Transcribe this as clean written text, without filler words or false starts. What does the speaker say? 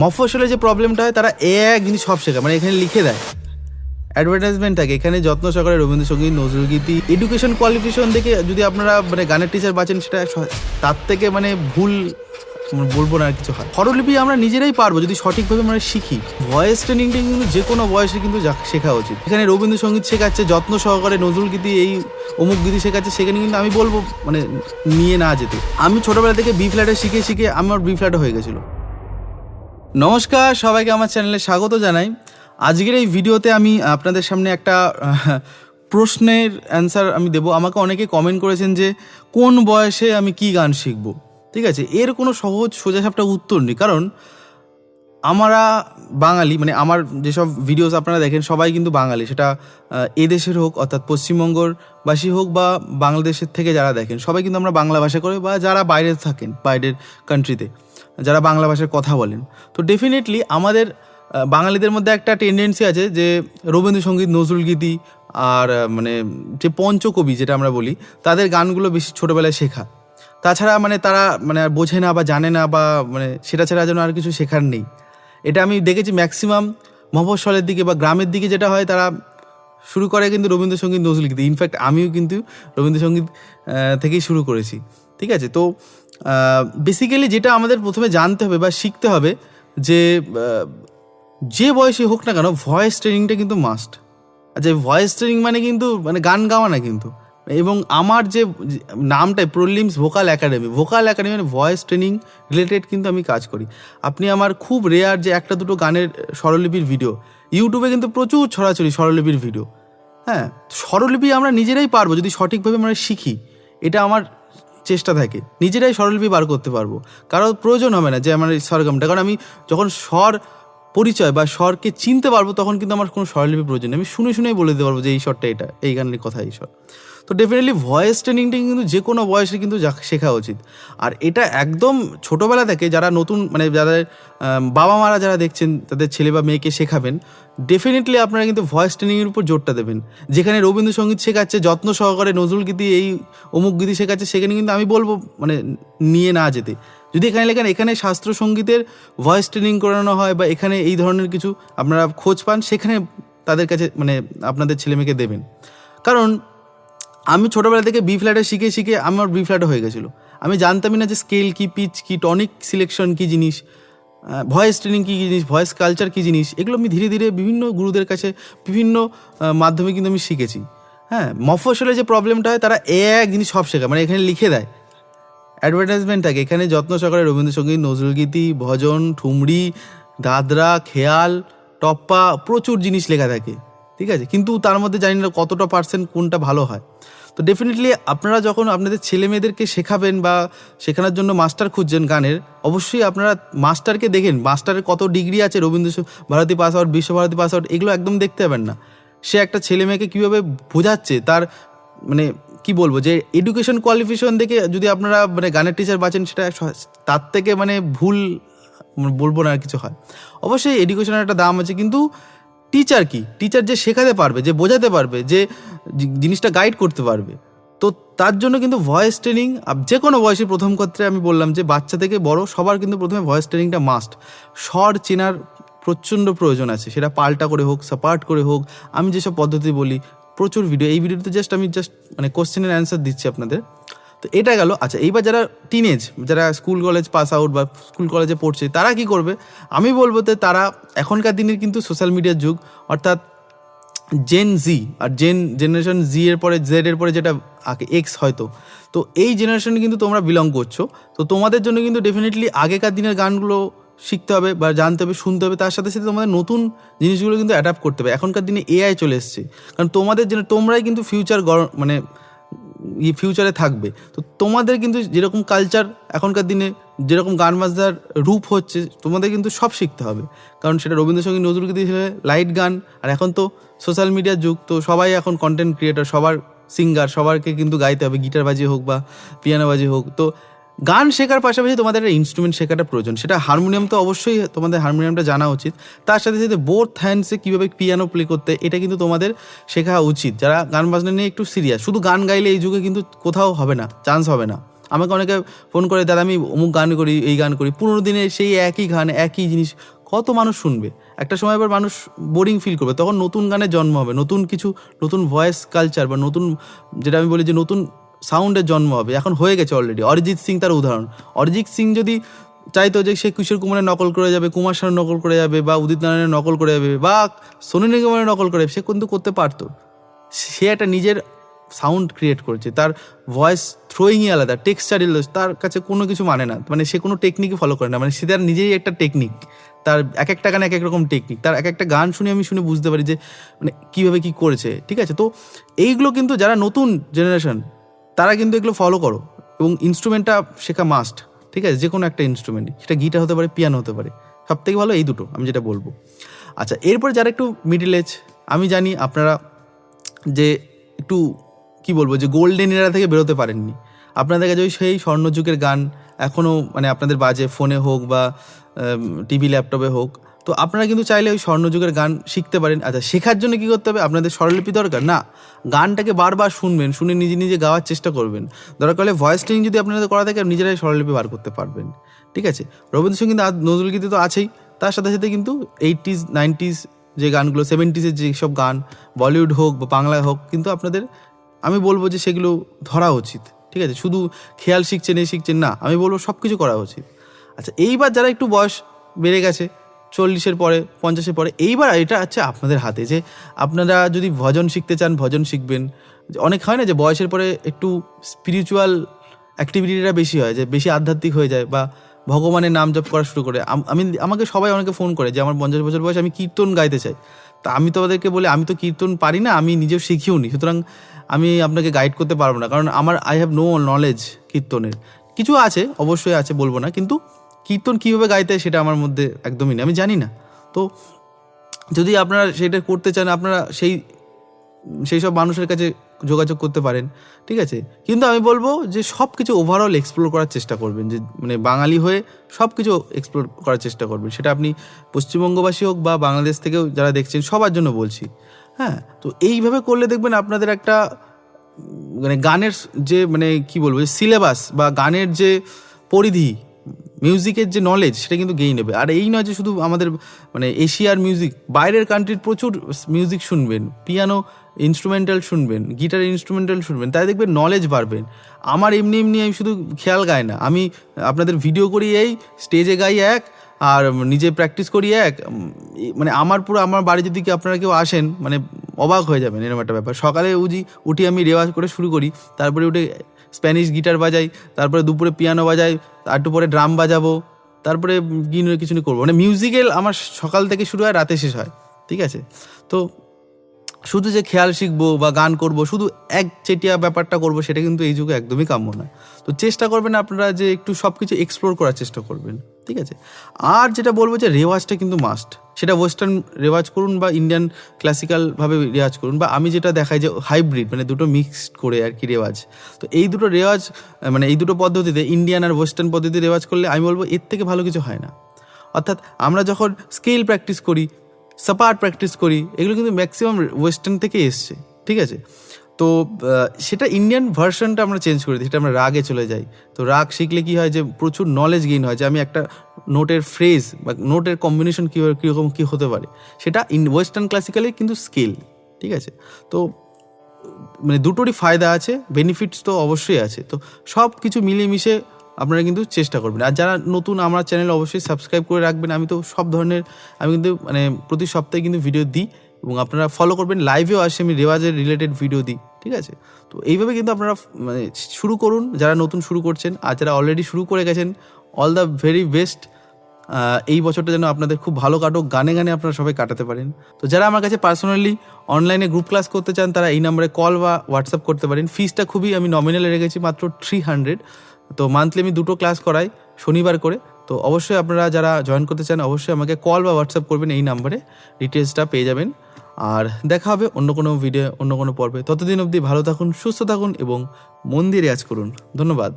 মফস্বলে যে প্রবলেমটা হয় তারা এক জিনিস সব শেখায়, মানে এখানে লিখে দেয় অ্যাডভার্টাইজমেন্ট থাকে, এখানে যত্ন সহকারে রবীন্দ্রসঙ্গীত, নজরুলগীতি, এডুকেশন কোয়ালিফিকেশন দেখে যদি আপনারা মানে গানের টিচার বাঁচেন সেটা তার থেকে মানে ভুল বলবো না আর কিছু হয়। স্বরলিপি আমরা নিজেরাই পারবো যদি সঠিকভাবে আমরা শিখি। ভয়েস ট্রেনিংটা কিন্তু যে কোনো বয়সে কিন্তু শেখা উচিত। এখানে রবীন্দ্রসঙ্গীত শেখাচ্ছে, যত্ন সহকারে নজরুলগীতি, এই অমুক গীতি শেখাচ্ছে, সেখানে কিন্তু আমি বলবো মানে নিয়ে না যেতে। আমি ছোটোবেলা থেকে বি ফ্ল্যাটে শিখে শিখে আমার বি ফ্ল্যাটে হয়ে গেছিলো। নমস্কার, সবাইকে আমার চ্যানেলে স্বাগত জানাই। আজকের এই ভিডিওতে আমি আপনাদের সামনে একটা প্রশ্নের অ্যান্সার আমি দেবো। আমাকে অনেকে কমেন্ট করেছেন যে কোন বয়সে আমি কি গান শিখব। ঠিক আছে, এর কোনো সহজ সোজাসাপটা উত্তর নেই, কারণ আমরা বাঙালি, মানে আমার যেসব ভিডিওস আপনারা দেখেন সবাই কিন্তু বাঙালি, সেটা এদেশের হোক অর্থাৎ পশ্চিমবঙ্গবাসী হোক বা বাংলাদেশের থেকে যারা দেখেন, সবাই কিন্তু আমরা বাংলা ভাষা করে, বা যারা বাইরে থাকেন বাইরের কান্ট্রিতে যারা বাংলা ভাষায় কথা বলেন, তো ডেফিনেটলি আমাদের বাঙালিদের মধ্যে একটা টেন্ডেন্সি আছে যে রবীন্দ্রসঙ্গীত, নজরুলগীতি আর মানে যে পঞ্চকবি যেটা আমরা বলি, তাদের গানগুলো বেশি ছোটোবেলায় শেখা। তাছাড়া মানে তারা মানে আর বোঝে না বা জানে না, বা মানে সেটা ছাড়া যেন আর কিছু শেখার নেই। এটা আমি দেখেছি ম্যাক্সিমাম মফস্বলের দিকে বা গ্রামের দিকে যেটা হয়, তারা শুরু করে কিন্তু রবীন্দ্রসঙ্গীত, নজরুলগীতি। ইনফ্যাক্ট আমিও কিন্তু রবীন্দ্রসঙ্গীত থেকেই শুরু করেছি। ঠিক আছে, তো বেসিক্যালি যেটা আমাদের প্রথমে জানতে হবে বা শিখতে হবে যে বয়সে হোক না কেন ভয়েস ট্রেনিংটা কিন্তু মাস্ট। আচ্ছা, ভয়েস ট্রেনিং মানে কিন্তু মানে গান গাওয়া না কিন্তু। এবং আমার যে নামটাই প্রলিমস ভোকাল একাডেমি মানে ভয়েস ট্রেনিং রিলেটেড কিন্তু আমি কাজ করি। আপনি আমার খুব রেয়ার যে একটা দুটো গানের স্বরলিপির ভিডিও ইউটিউবে কিন্তু প্রচুর ছড়াছড়ি স্বরলিপির ভিডিও। হ্যাঁ, স্বরলিপি আমরা নিজেরাই পারবো যদি সঠিকভাবে আমরা শিখি। এটা আমার চেষ্টা থাকে, নিজেরাই স্বরলিপি বার করতে পারবো, কারোর প্রয়োজন হবে না যে আমার এই স্বরগমটা। কারণ আমি যখন স্বর পরিচয় বা স্বরকে চিনতে পারবো, তখন কিন্তু আমার কোনো স্বরলিপি প্রয়োজন নেই। আমি শুনে শুনেই বলে দিতে পারবো যে এই স্বরটা এটা, এই গানের কথা এই স্বর। তো ডেফিনেটলি ভয়েস ট্রেনিংটা কিন্তু যে কোনো বয়সে কিন্তু শেখা উচিত। আর এটা একদম ছোটোবেলা থেকে যারা নতুন মানে যাদের বাবা মারা যারা দেখছেন তাদের ছেলে বা মেয়েকে শেখাবেন, ডেফিনেটলি আপনারা কিন্তু ভয়েস ট্রেনিংয়ের উপর জোরটা দেবেন। যেখানে রবীন্দ্রসঙ্গীত শেখাচ্ছে, যত্ন সহকারে নজরুলগীতি, এই অমুক গীতি শেখাচ্ছে, সেখানে কিন্তু আমি বলবো মানে নিয়ে না যেতে। যদি এখানে লেখেন এখানে শাস্ত্রীয় সঙ্গীতের ভয়েস ট্রেনিং করানো হয় বা এখানে এই ধরনের কিছু আপনারা খোঁজ পান, সেখানে তাদের কাছে মানে আপনাদের ছেলেমেয়েকে দেবেন। কারণ আমি ছোটোবেলা থেকে বি ফ্ল্যাটে শিখে শিখে আমার বি ফ্ল্যাটে হয়ে গেছিলো। আমি জানতামই না যে স্কেল কী, পিচ কী, টনিক সিলেকশন কী জিনিস, ভয়েস ট্রেনিং কী জিনিস, ভয়েস কালচার কী জিনিস। এগুলো আমি ধীরে ধীরে বিভিন্ন গুরুদের কাছে বিভিন্ন মাধ্যমে কিন্তু আমি শিখেছি। হ্যাঁ, মফস্বলে যে প্রবলেমটা হয় তারা এক জিনিস সব শেখায়, মানে এখানে লিখে দেয় অ্যাডভার্টাইজমেন্ট থাকে, এখানে যত্ন সহকারে রবীন্দ্রসঙ্গীত, নজরুলগীতি, ভজন, ঠুমরি, দাদরা, খেয়াল, টপ্পা, প্রচুর জিনিস লেখা থাকে। ঠিক আছে, কিন্তু তার মধ্যে জানি না কতটা পার্সেন্ট কোনটা ভালো হয়। তো ডেফিনেটলি আপনারা যখন আপনাদের ছেলে মেয়েদেরকে শেখাবেন বা শেখানোর জন্য মাস্টার খুঁজছেন গানের, অবশ্যই আপনারা মাস্টারকে দেখেন, মাস্টারের কত ডিগ্রি আছে, Rabindra Bharati pass out, Visva Bharati pass out, এগুলো একদম দেখতে পাবেন না। সে একটা ছেলে মেয়েকে কীভাবে বোঝাচ্ছে, তার মানে কি বলবো যে এডুকেশন কোয়ালিফিকেশন দেখে যদি আপনারা মানে গানের টিচার বাঁচেন, সেটা তার থেকে মানে ভুল বলবো না আর কিছু হয়। অবশ্যই এডুকেশনের একটা দাম আছে, কিন্তু টিচার কি, টিচার যে শেখাতে পারবে, যে বোঝাতে পারবে, যে জিনিসটা গাইড করতে পারবে, তো তার জন্য কিন্তু ভয়েস ট্রেনিং যে কোনো বয়সে, প্রথম ক্ষেত্রে আমি বললাম যে বাচ্চা থেকে বড় সবার কিন্তু প্রথমে ভয়েস ট্রেনিংটা মাস্ট। স্বর চেনার প্রচণ্ড প্রয়োজন আছে, সেটা পাল্টা করে হোক, সাপার্ট করে হোক। আমি যেসব পদ্ধতি বলি প্রচুর ভিডিও, এই ভিডিওতে আমি জাস্ট মানে কোশ্চেনের অ্যান্সার দিচ্ছি আপনাদের। তো এটা গেল। আচ্ছা, এইবার যারা টিনেজ, যারা স্কুল কলেজ পাস আউট বা স্কুল কলেজে পড়ছে, তারা কি করবে? আমি বলবো যে তারা এখনকার দিনের কিন্তু সোশ্যাল মিডিয়ার যুগ, অর্থাৎ জেন জি আর জেনারেশন জি এর পরে জেড এর পরে যেটা এক্স হয়তো, তো এই জেনারেশনে কিন্তু তোমরা বিলং করছো। তো তোমাদের জন্য কিন্তু ডেফিনেটলি আগেকার দিনের গানগুলো শিখতে হবে বা জানতে হবে, শুনতে হবে। তার সাথে সাথে তোমাদের নতুন জিনিসগুলো কিন্তু অ্যাডাপ্ট করতে হবে। এখনকার দিনে এআই চলে এসছে, কারণ তোমাদের জন্য তোমরাই কিন্তু মানে ফিউচারে থাকবে। তো তোমাদের কিন্তু যেরকম কালচার এখনকার দিনে, যেরকম গান বাজনার রূপ হচ্ছে, তোমাদের কিন্তু সব শিখতে হবে। কারণ সেটা রবীন্দ্রসঙ্গীত, নজরুলগীতি হিসেবে লাইট গান, আর এখন তো সোশ্যাল মিডিয়ার যুগ, তো সবাই এখন কন্টেন্ট ক্রিয়েটার, সবার সিঙ্গার, সবারকে কিন্তু গাইতে হবে, গিটার বাজিয়ে হোক বা পিয়ানো বাজিয়ে হোক। তো গান শেখার পাশাপাশি তোমাদের একটা ইনস্ট্রুমেন্ট শেখাটা প্রয়োজন। সেটা হারমোনিয়াম, তো অবশ্যই তোমাদের হারমোনিয়ামটা জানা উচিত। তার সাথে সাথে বোথ হ্যান্ডসে কীভাবে পিয়ানো প্লে করতে, এটা কিন্তু তোমাদের শেখা উচিত। যারা গান বাজনা নিয়ে একটু সিরিয়াস, শুধু গান গাইলে এই যুগে কিন্তু কোথাও হবে না, চান্স হবে না। আমাকে অনেকে ফোন করে, দাদা আমি অমুক গান করি, এই গান করি, 15 দিনে সেই একই গান, একই জিনিস কত মানুষ শুনবে? একটা সময় এবার মানুষ বোরিং ফিল করবে, তখন নতুন গানের জন্ম হবে, নতুন কিছু, নতুন ভয়েস কালচার বা নতুন, যেটা আমি বলি যে নতুন সাউন্ডের জন্ম হবে। এখন হয়ে গেছে অলরেডি। অরিজিৎ সিং তার উদাহরণ। অরিজিৎ সিং যদি চাইতো যে সে কিশোর কুমারের নকল করে যাবে, কুমার শানুর নকল করে যাবে, বা উদিত নারায়ণের নকল করে যাবে, বা সোনু নিগমের নকল করে যাবে, সে কিন্তু করতে পারতো। সে একটা নিজের সাউন্ড ক্রিয়েট করেছে, তার ভয়েস থ্রোয়িংই আলাদা, টেক্সচার, তার কাছে কোনো কিছু মানে না, মানে সে কোনো টেকনিকই ফলো করে না, মানে সে তার নিজেই একটা টেকনিক। তার এক একটা গান এক এক রকম টেকনিক, তার এক একটা গান শুনে আমি শুনে বুঝতে পারি যে মানে কীভাবে কী করেছে, ঠিক আছে? তো এইগুলো কিন্তু যারা নতুন জেনারেশন তারা কিন্তু এগুলো ফলো করো, এবং ইনস্ট্রুমেন্টটা শেখা মাস্ট, ঠিক আছে? যে কোনো একটা ইনস্ট্রুমেন্ট, সেটা গিটার হতে পারে, পিয়ানো হতে পারে, সব থেকে ভালো এই দুটো আমি যেটা বলবো। আচ্ছা, এরপরে যারা একটু মিডিল এজ, আমি জানি আপনারা যে একটু কি বলবো, যে গোল্ডেন এরা থেকে বেরোতে পারেননি, আপনাদের কাছে ওই সেই স্বর্ণযুগের গান এখনও মানে আপনাদের বাজে, ফোনে হোক বা টিভি ল্যাপটপে হোক। তো আপনারা কিন্তু চাইলে ওই স্বর্ণযুগের গান শিখতে পারেন। আচ্ছা, শেখার জন্য কী করতে হবে? আপনাদের স্বরলিপি দরকার না, গানটাকে বারবার শুনবেন, শুনে নিজে নিজে গাওয়ার চেষ্টা করবেন। দরকার হলে ভয়েস ট্রেনিং যদি আপনাদের করা থাকে, নিজেরাই স্বরলিপি বার করতে পারবেন, ঠিক আছে? রবীন্দ্রসঙ্গীত, নজরুলগীতি তো আছেই, তার সাথে সাথে কিন্তু 80s 90s যে গানগুলো, 70s যেসব গান, বলিউড হোক বা বাংলায় হোক, কিন্তু আপনাদের আমি বলবো যে সেগুলো ধরা উচিত, ঠিক আছে? শুধু খেয়াল শিখছেন, এই শিখছেন না, আমি বলবো সব কিছু করা উচিত। আচ্ছা, এইবার যারা একটু বয়স বেড়ে গেছে, 40-এর পরে, 50-এর পরে, এইবার এটা হচ্ছে আপনাদের হাতে, যে আপনারা যদি ভজন শিখতে চান, ভজন শিখবেন। অনেক হয় না যে বয়সের পরে একটু স্পিরিচুয়াল অ্যাক্টিভিটিটা বেশি হয়, যে বেশি আধ্যাত্মিক হয়ে যায়, বা ভগবানের নাম জপ করা শুরু করে। আমাকে সবাই অনেকে ফোন করে যে আমার 50 বছর বয়স, আমি কীর্তন গাইতে চাই। তা আমি তো ওদেরকে বলি, আমি তো কীর্তন পারি না, আমি নিজেও শিখিও নি, সুতরাং আমি আপনাকে গাইড করতে পারবো না, কারণ আই হ্যাভ নো নলেজ কীর্তনের। কিছু আছে, অবশ্যই আছে, বলবো না, কিন্তু কীর্তন কীভাবে গাইতে হয় সেটা আমার মধ্যে একদমই নেই, আমি জানি না। তো যদি আপনারা সেটা করতে চান, আপনারা সেই সব মানুষের কাছে যোগাযোগ করতে পারেন, ঠিক আছে? কিন্তু আমি বলবো যে সব কিছু ওভারঅল এক্সপ্লোর করার চেষ্টা করবেন, যে মানে বাঙালি হয়ে সব কিছু এক্সপ্লোর করার চেষ্টা করবেন। সেটা আপনি পশ্চিমবঙ্গবাসী হোক বা বাংলাদেশ থেকেও যারা দেখছেন, সবার জন্য বলছি, হ্যাঁ? তো এইভাবে করলে দেখবেন আপনাদের একটা মানে গানের যে মানে কি বলবো, সিলেবাস বা গানের যে পরিধি, মিউজিকের যে নলেজ, সেটা কিন্তু গেইন হবে। আর এই নয় যে শুধু আমাদের মানে এশিয়ার মিউজিক, বাইরের কান্ট্রির প্রচুর মিউজিক শুনবেন, পিয়ানো ইনস্ট্রুমেন্টাল শুনবেন, গিটার ইনস্ট্রুমেন্টাল শুনবেন, তাই দেখবেন নলেজ বাড়বেন। আমার এমনি আমি শুধু খেয়াল গাই না, আমি আপনাদের ভিডিও করি, এই স্টেজে গাই এক, আর নিজে প্র্যাকটিস করি এক, মানে আমার বাড়ি যদি আপনারা কেউ আসেন, মানে অবাক হয়ে যাবেন, এরকম একটা ব্যাপার। সকালে উঠি আমি রেওয়াজ করে শুরু করি, তারপরে উঠে স্প্যানিশ গিটার বাজাই, তারপরে দুপুরে পিয়ানো বাজাই, একটু পরে ড্রাম বাজাবো, তারপরে কিছু করবো, মানে মিউজিক্যাল আমার সকাল থেকে শুরু হয়, রাতে শেষ হয়, ঠিক আছে? তো শুধু যে খেয়াল শিখবো বা গান করবো, শুধু একচেটিয়া ব্যাপারটা করবো, সেটা কিন্তু এই যুগে একদমই কাম্য না। তো চেষ্টা করবেন আপনারা যে একটু সব কিছু এক্সপ্লোর করার চেষ্টা করবেন, ঠিক আছে? আর যেটা বলবো যে রেওয়াজটা কিন্তু মাস্ট, সেটা ওয়েস্টার্ন রেওয়াজ করুন বা ইন্ডিয়ান ক্লাসিক্যালভাবে রেওয়াজ করুন, বা আমি যেটা দেখাই যে হাইব্রিড, মানে দুটো মিক্সড করে আর কি রেওয়াজ। তো এই দুটো রেওয়াজ, মানে এই দুটো পদ্ধতিতে, ইন্ডিয়ান আর ওয়েস্টার্ন পদ্ধতিতে রেওয়াজ করলে আমি বলবো এর থেকে ভালো কিছু হয় না। অর্থাৎ আমরা যখন স্কেল প্র্যাকটিস করি, সাপাট প্র্যাকটিস করি, এগুলো কিন্তু ম্যাক্সিমাম ওয়েস্টার্ন থেকে এসছে, ঠিক আছে? তো সেটা ইন্ডিয়ান ভার্সনটা আমরা চেঞ্জ করে দিই, সেটা আমরা রাগে চলে যাই। তো রাগ শিখলে কী হয়, যে প্রচুর নলেজ গেইন হয়, যে আমি একটা নোটের ফ্রেজ বা নোটের কম্বিনেশন কীরকম কী হতে পারে, সেটা ওয়েস্টার্ন ক্লাসিক্যালে কিন্তু স্কেল, ঠিক আছে? তো মানে দুটোরই ফায়দা আছে, বেনিফিটস তো অবশ্যই আছে। তো সব কিছু মিলিয়ে মিশে আপনারা কিন্তু চেষ্টা করবেন। আর যারা নতুন, আমার চ্যানেল অবশ্যই সাবস্ক্রাইব করে রাখবেন। আমি তো সব ধরনের, আমি কিন্তু মানে প্রতি সপ্তাহে কিন্তু ভিডিও দিই, এবং আপনারা ফলো করবেন। লাইভেও আসে, আমি রেওয়াজের রিলেটেড ভিডিও দিই, ঠিক আছে? তো এইভাবে কিন্তু আপনারা মানে শুরু করুন, যারা নতুন শুরু করছেন। আর যারা অলরেডি শুরু করে গেছেন, অল দ্য ভেরি বেস্ট। এই বছরটা যেন আপনাদের খুব ভালো কাটুক, গানে গানে আপনারা সবাই কাটাতে পারেন। তো যারা আমার কাছে পার্সোনালি অনলাইনে গ্রুপ ক্লাস করতে চান, তারা এই নাম্বারে কল বা হোয়াটসঅ্যাপ করতে পারেন। ফিসটা খুবই আমি নমিনালে রেখেছি, মাত্র 300। তো মান্থলি আমি 2টো ক্লাস করাই, শনিবার করে। তো অবশ্যই আপনারা যারা জয়েন করতে চান, অবশ্যই আমাকে কল বা হোয়াটসঅ্যাপ করবেন, এই নাম্বারে ডিটেলসটা পেয়ে যাবেন। আর দেখা হবে অন্য কোনো ভিডিও, অন্য কোনো পর্বে। ততদিন অবধি ভালো থাকুন, সুস্থ থাকুন এবং মন দিয়ে রেয়াজ করুন। ধন্যবাদ।